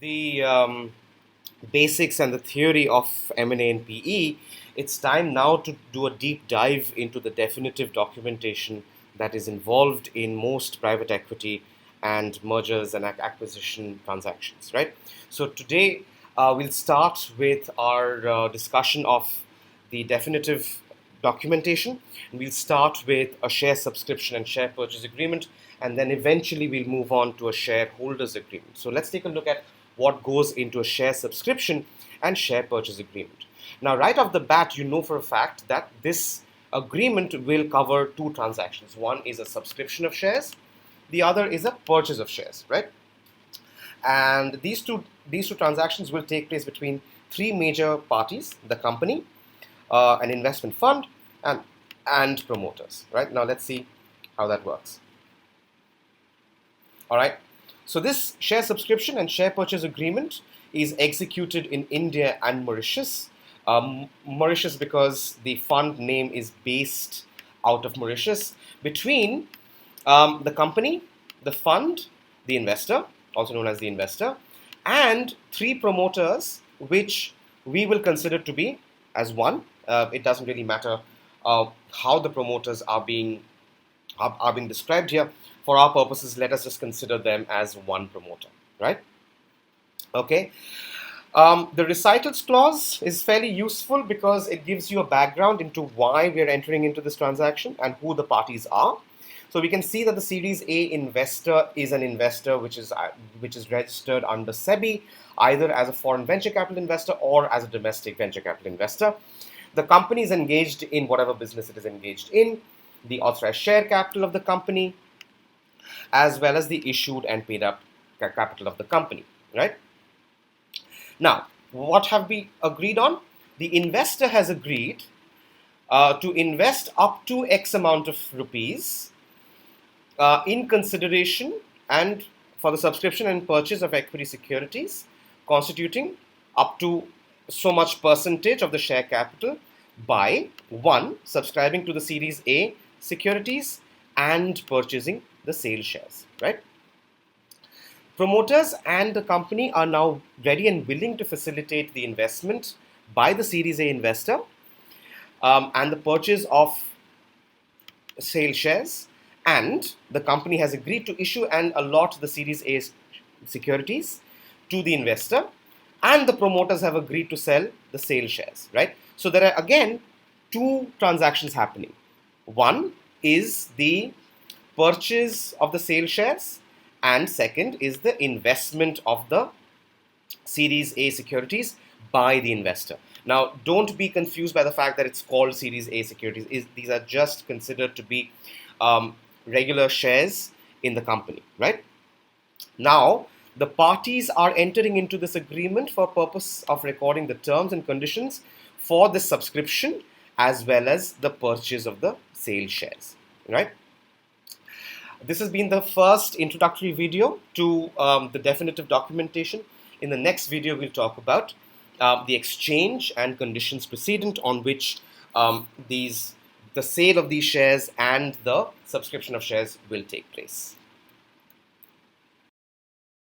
the basics and the theory of M&A and PE, it's time now to do a deep dive into the definitive documentation that is involved in most private equity and mergers and acquisition transactions, right? So today we'll start with our discussion of the definitive documentation. We'll start with a share subscription and share purchase agreement, and then eventually we'll move on to a shareholders agreement. So let's take a look at what goes into a share subscription and share purchase agreement. Now, right off the bat, you know for a fact that this agreement will cover two transactions. One is a subscription of shares, the other is a purchase of shares, right? And these two transactions will take place between three major parties: the company, an investment fund, and promoters, right? Now let's see how that works. All right. So this share subscription and share purchase agreement is executed in India and Mauritius. Mauritius because the fund name is based out of Mauritius, between the company, the fund, the investor, also known as the investor, and three promoters, which we will consider to be as one. It doesn't really matter how the promoters are being described here. For our purposes, let us just consider them as one promoter, right? Okay. The recitals clause is fairly useful because it gives you a background into why we are entering into this transaction and who the parties are. So we can see that the Series A investor is an investor which is registered under SEBI, either as a foreign venture capital investor or as a domestic venture capital investor. The company is engaged in whatever business it is engaged in, the authorized share capital of the company, as well as the issued and paid up capital of the company, right? Now, what have we agreed on? The investor has agreed to invest up to X amount of rupees in consideration and for the subscription and purchase of equity securities, constituting up to so much percentage of the share capital by one, subscribing to the Series A securities and purchasing the sale shares, right? Promoters and the company are now ready and willing to facilitate the investment by the Series A investor and the purchase of sale shares, and the company has agreed to issue and allot the Series A securities to the investor, and the promoters have agreed to sell the sale shares, right? So there are again two transactions happening. One is the purchase of the sale shares, and second is the investment of the Series A securities by the investor. Now, don't be confused by the fact that it's called Series A securities. These are just considered to be regular shares in the company, right? Now, the parties are entering into this agreement for purpose of recording the terms and conditions for the subscription as well as the purchase of the sale shares, right? This has been the first introductory video to the definitive documentation. In the next video, we'll talk about the exchange and conditions precedent on which the sale of these shares and the subscription of shares will take place.